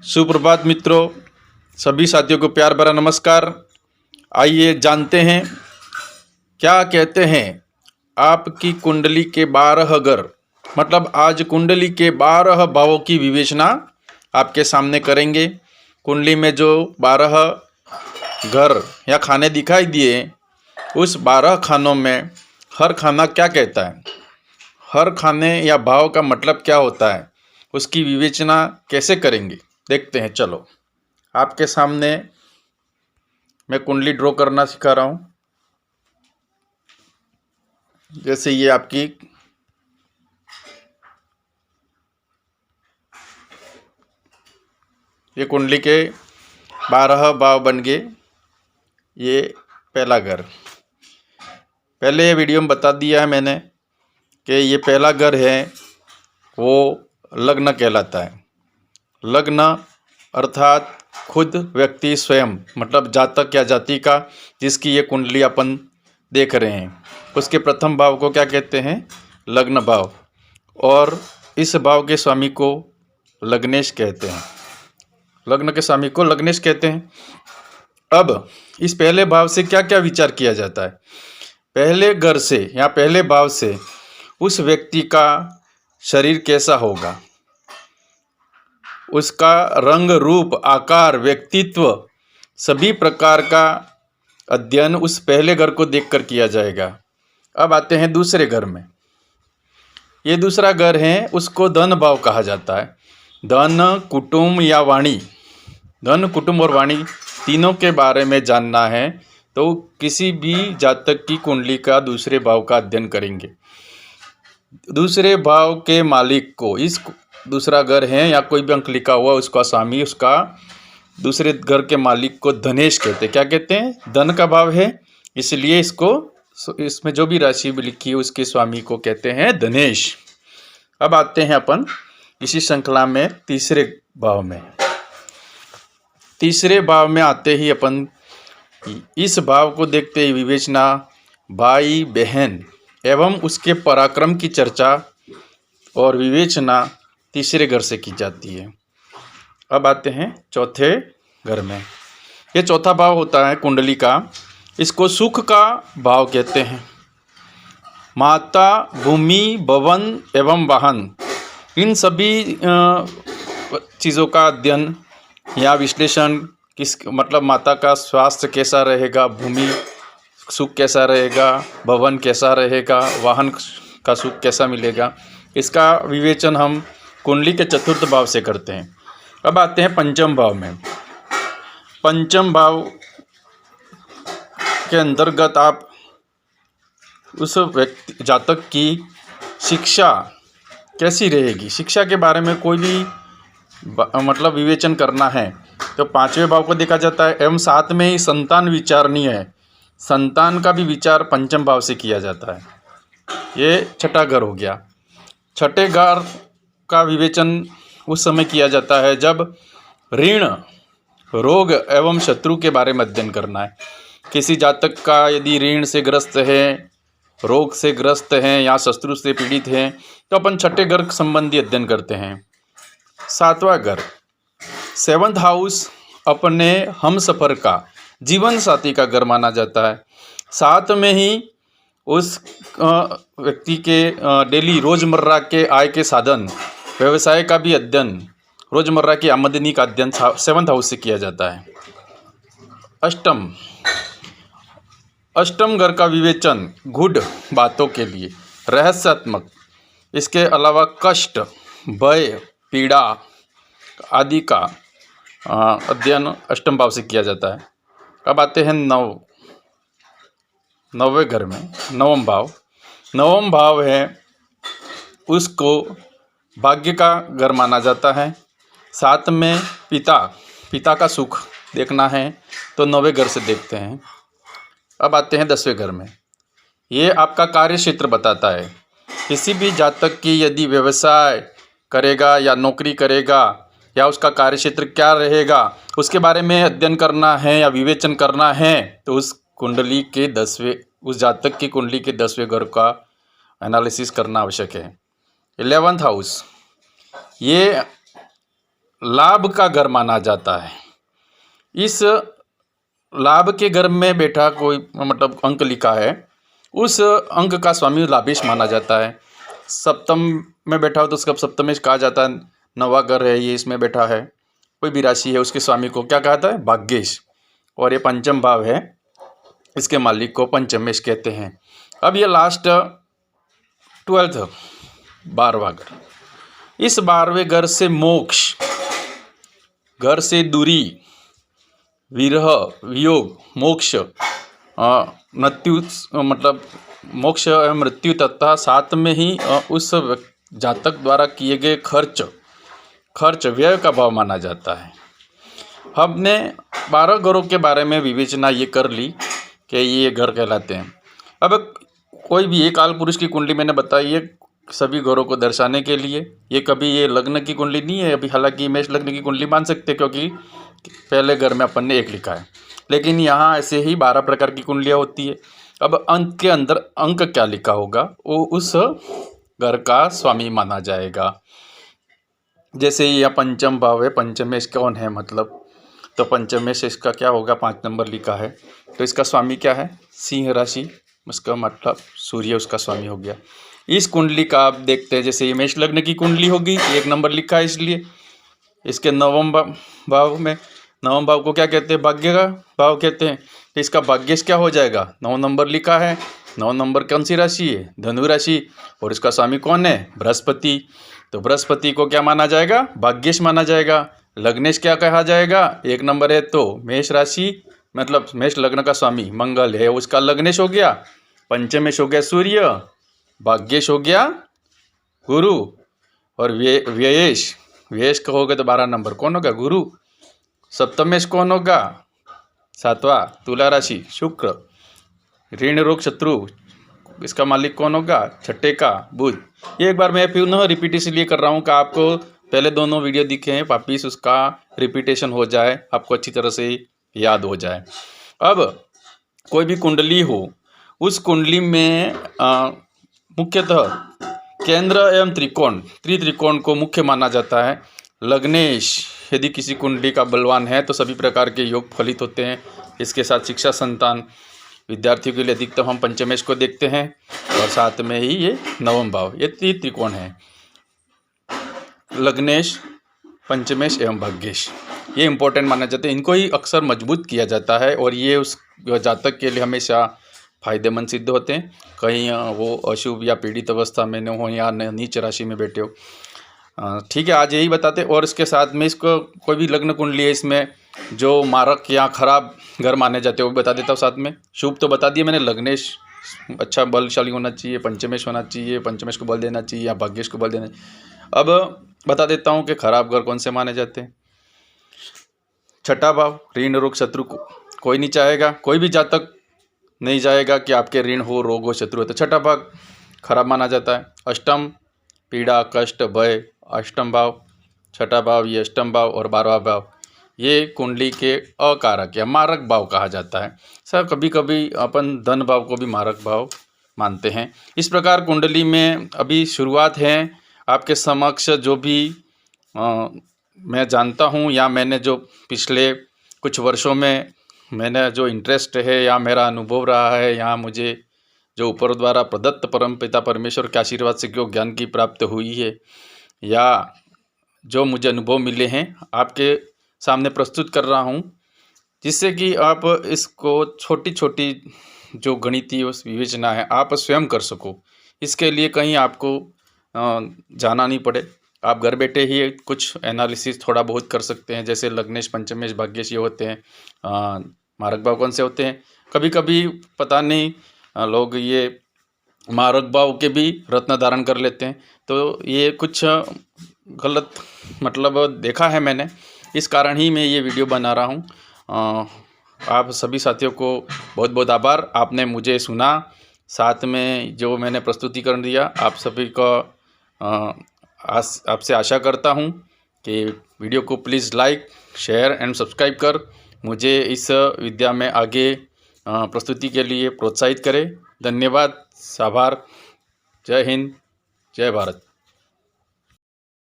सुप्रभात मित्रों, सभी साथियों को प्यार भरा नमस्कार। आइए जानते हैं क्या कहते हैं आपकी कुंडली के 12 घर। मतलब आज कुंडली के 12 भावों की विवेचना आपके सामने करेंगे। कुंडली में जो 12 घर या खाने दिखाई दिए, उस 12 खानों में हर खाना क्या कहता है, हर खाने या भाव का मतलब क्या होता है, उसकी विवेचना कैसे करेंगे देखते हैं। चलो, आपके सामने मैं कुंडली ड्रॉ करना सिखा रहा हूँ। जैसे ये आपकी ये कुंडली के 12 भाव बन गए। ये पहला घर, पहले वीडियो में बता दिया है मैंने कि ये पहला घर है, वो लग्न कहलाता है। लग्न अर्थात खुद व्यक्ति स्वयं, मतलब जातक या जाति का जिसकी ये कुंडली अपन देख रहे हैं, उसके प्रथम भाव को क्या कहते हैं, लग्न भाव। और इस भाव के स्वामी को लग्नेश कहते हैं। लग्न के स्वामी को लग्नेश कहते हैं। अब इस पहले भाव से क्या क्या विचार किया जाता है, पहले घर से या पहले भाव से उस व्यक्ति का शरीर कैसा होगा, उसका रंग रूप आकार व्यक्तित्व सभी प्रकार का अध्ययन उस पहले घर को देखकर किया जाएगा। अब आते हैं दूसरे घर में। ये दूसरा घर है, उसको धन भाव कहा जाता है। धन, कुटुंब या वाणी, धन, कुटुंब और वाणी तीनों के बारे में जानना है तो किसी भी जातक की कुंडली का दूसरे भाव का अध्ययन करेंगे। दूसरे भाव के मालिक को, इस दूसरा घर है या कोई भी अंक लिखा हुआ, उसका स्वामी, उसका दूसरे घर के मालिक को धनेश कहते हैं। क्या कहते हैं, धन का भाव है, इसलिए इसमें जो भी राशि भी लिखी है उसके स्वामी को कहते हैं धनेश। अब आते हैं अपन इसी श्रृंखला में तीसरे भाव में। तीसरे भाव में आते ही अपन इस भाव को देखते ही विवेचना भाई बहन एवं उसके पराक्रम की चर्चा और विवेचना तीसरे घर से की जाती है। अब आते हैं चौथे घर में। ये चौथा भाव होता है कुंडली का, इसको सुख का भाव कहते हैं। माता, भूमि, भवन एवं वाहन, इन सभी चीज़ों का अध्ययन या विश्लेषण, मतलब माता का स्वास्थ्य कैसा रहेगा, भूमि सुख कैसा रहेगा, भवन कैसा रहेगा, वाहन का सुख कैसा मिलेगा, इसका विवेचन हम कुंडली के चतुर्थ भाव से करते हैं। अब आते हैं पंचम भाव में। पंचम भाव के अंतर्गत आप उस व्यक्ति जातक की शिक्षा कैसी रहेगी, शिक्षा के बारे में कोई भी मतलब विवेचन करना है तो पांचवें भाव को देखा जाता है। एवं साथ में ही संतान विचारणीय है, संतान का भी विचार पंचम भाव से किया जाता है। ये छठा घर हो गया। छठे घर का विवेचन उस समय किया जाता है जब ऋण, रोग एवं शत्रु के बारे में अध्ययन करना है। किसी जातक का यदि ऋण से ग्रस्त है, रोग से ग्रस्त हैं या शत्रु से पीड़ित हैं तो अपन छठे घर संबंधी अध्ययन करते हैं। सातवां घर, 7th हाउस, अपने हम सफ़र का, जीवन साथी का घर माना जाता है। साथ में ही उस व्यक्ति के डेली रोज़मर्रा के आय के साधन, व्यवसाय का भी अध्ययन, रोज़मर्रा की आमदनी का अध्ययन 7th हाउस से किया जाता है। अष्टम घर का विवेचन गूढ़ बातों के लिए, रहस्यात्मक, इसके अलावा कष्ट, भय, पीड़ा आदि का अध्ययन अष्टम भाव से किया जाता है। अब आते हैं नौवें घर में। नवम भाव, नवम भाव है, उसको भाग्य का घर माना जाता है। साथ में पिता का सुख देखना है तो नौवें घर से देखते हैं। अब आते हैं 10वें घर में। ये आपका कार्य क्षेत्र बताता है। किसी भी जातक की यदि व्यवसाय करेगा या नौकरी करेगा या उसका कार्य क्षेत्र क्या रहेगा, उसके बारे में अध्ययन करना है या विवेचन करना है तो उस कुंडली के 10वें, उस जातक की कुंडली के 10वें घर का एनालिसिस करना आवश्यक है। 11th हाउस, ये लाभ का घर माना जाता है। इस लाभ के घर में बैठा कोई मतलब अंक लिखा है, उस अंक का स्वामी लाभेश माना जाता है। सप्तम में बैठा हो तो उसका सप्तमेश कहा जाता है। नवा घर है ये, इसमें बैठा है कोई भी राशि है, उसके स्वामी को क्या कहता है? भाग्येश। और ये पंचम भाव है, इसके मालिक को पंचमेश कहते हैं। अब ये लास्ट 12th 12वां घर, इस 12वें घर से मोक्ष, घर से दूरी, विरह, वियोग, मोक्ष, मृत्यु, मतलब मोक्ष एवं मृत्यु तथा साथ में ही उस जातक द्वारा किए गए खर्च व्यय का भाव माना जाता है। हमने 12 घरों के बारे में विवेचना ये कर ली कि ये घर कहलाते हैं। अब कोई भी एक काल पुरुष की कुंडली मैंने बताई है सभी घरों को दर्शाने के लिए। ये कभी ये लग्न की कुंडली नहीं है अभी, हालांकि मेष लग्न की कुंडली मान सकते क्योंकि पहले घर में अपन ने एक लिखा है, लेकिन यहाँ ऐसे ही 12 प्रकार की कुंडलियाँ होती है। अब अंक के अंदर अंक क्या लिखा होगा वो उस घर का स्वामी माना जाएगा। जैसे यह पंचम भाव है, पंचमेश कौन है मतलब, तो पंचमेश इसका क्या होगा? 5 नंबर लिखा है, तो इसका स्वामी क्या है? सिंह राशि, उसका मतलब सूर्य उसका स्वामी हो गया। इस कुंडली का आप देखते हैं, जैसे ये मेष लग्न की कुंडली होगी, 1 नंबर लिखा है, इसलिए इसके नवम भाव में, नवम भाव को क्या कहते हैं? भाग्य का भाव कहते हैं। तो इसका भाग्येश क्या हो जाएगा? 9 नंबर लिखा है। 9 नंबर कौन सी राशि है? धनु राशि। और इसका स्वामी कौन है? बृहस्पति। तो बृहस्पति को क्या माना जाएगा? भाग्येश माना जाएगा। लग्नेश क्या कहा जाएगा? 1 नंबर है तो मेष राशि, मतलब मेष लग्न का स्वामी मंगल है, उसका लग्नेश हो गया। पंचमेश हो गया सूर्य, भाग्येश हो गया गुरु, और व्ययेश, व्ययेश का होगा तो 12 नंबर कौन होगा? गुरु। सप्तमेश कौन होगा? 7वां तुला राशि शुक्र। ऋण रोग शत्रु, इसका मालिक कौन होगा? 6ठे का बुध। ये एक बार मैं पुनः रिपीट इसलिए कर रहा हूँ कि आपको पहले दोनों वीडियो दिखे हैं, वापिस उसका रिपीटेशन हो जाए, आपको अच्छी तरह से याद हो जाए। अब कोई भी कुंडली हो, उस कुंडली में मुख्यतः केंद्र एवं त्रिकोण, त्रिकोण को मुख्य माना जाता है। लग्नेश यदि किसी कुंडली का बलवान है तो सभी प्रकार के योग फलित होते हैं। इसके साथ शिक्षा, संतान, विद्यार्थियों के लिए अधिकतम हम पंचमेश को देखते हैं, और साथ में ही ये नवम भाव, ये त्रिकोण है, लग्नेश, पंचमेश एवं भाग्येश। ये इंपॉर्टेंट माना जाता है, इनको ही अक्सर मजबूत किया जाता है, और ये उस जातक के लिए हमेशा फायदेमंद सिद्ध होते हैं। कहीं वो अशुभ या पीड़ित अवस्था में न हो या नीच राशि में बैठे हो। ठीक है, आज यही बताते। और इसके साथ में इसको कोई भी लग्न कुंडली है, इसमें जो मारक या खराब घर माने जाते हैं वो बता देता हूँ साथ में। शुभ तो बता दिया मैंने, लग्नेश अच्छा बलशाली होना चाहिए, पंचमेश होना चाहिए, पंचमेश को बल देना चाहिए या भाग्येश को बल देना चाहिए। अब बता देता हूँ कि खराब घर कौन से माने जाते हैं। 6ठा भाव, ऋण रोग शत्रु को कोई नहीं चाहेगा, कोई भी जातक नहीं चाहेगा कि आपके ऋण हो, रोग हो, शत्रु हो, तो 6ठा भाव खराब माना जाता है। अष्टम पीड़ा, कष्ट, भय, अष्टम भाव, 6ठा भाव, ये अष्टम भाव, और 12वां भाव ये कुंडली के अकारक या मारक भाव कहा जाता है। सर कभी कभी अपन धन भाव को भी मारक भाव मानते हैं। इस प्रकार कुंडली में अभी शुरुआत है। आपके समक्ष जो भी मैं जानता हूँ या मैंने जो पिछले कुछ वर्षों में मैंने जो इंटरेस्ट है या मेरा अनुभव रहा है, या मुझे जो ऊपर द्वारा प्रदत्त परमपिता परमेश्वर के आशीर्वाद से जो ज्ञान की प्राप्त हुई है, या जो मुझे अनुभव मिले हैं, आपके सामने प्रस्तुत कर रहा हूँ, जिससे कि आप इसको छोटी छोटी जो गणितीय विवेचना है आप स्वयं कर सको। इसके लिए कहीं आपको जाना नहीं पड़े, आप घर बैठे ही कुछ एनालिसिस थोड़ा बहुत कर सकते हैं। जैसे लग्नेश, पंचमेश, भाग्येश ये होते हैं, मारक भाव कौन से होते हैं। कभी कभी पता नहीं लोग ये मारक भाव के भी रत्न धारण कर लेते हैं, तो ये कुछ गलत मतलब देखा है मैंने, इस कारण ही मैं ये वीडियो बना रहा हूँ। आप सभी साथियों को बहुत बहुत आभार, आपने मुझे सुना, साथ में जो मैंने प्रस्तुतिकरण दिया। आप सभी को आपसे आशा करता हूँ कि वीडियो को please like, share and subscribe कर मुझे इस विद्या में आगे प्रस्तुति के लिए प्रोत्साहित करें। धन्यवाद, आभार। जय हिंद, जय भारत।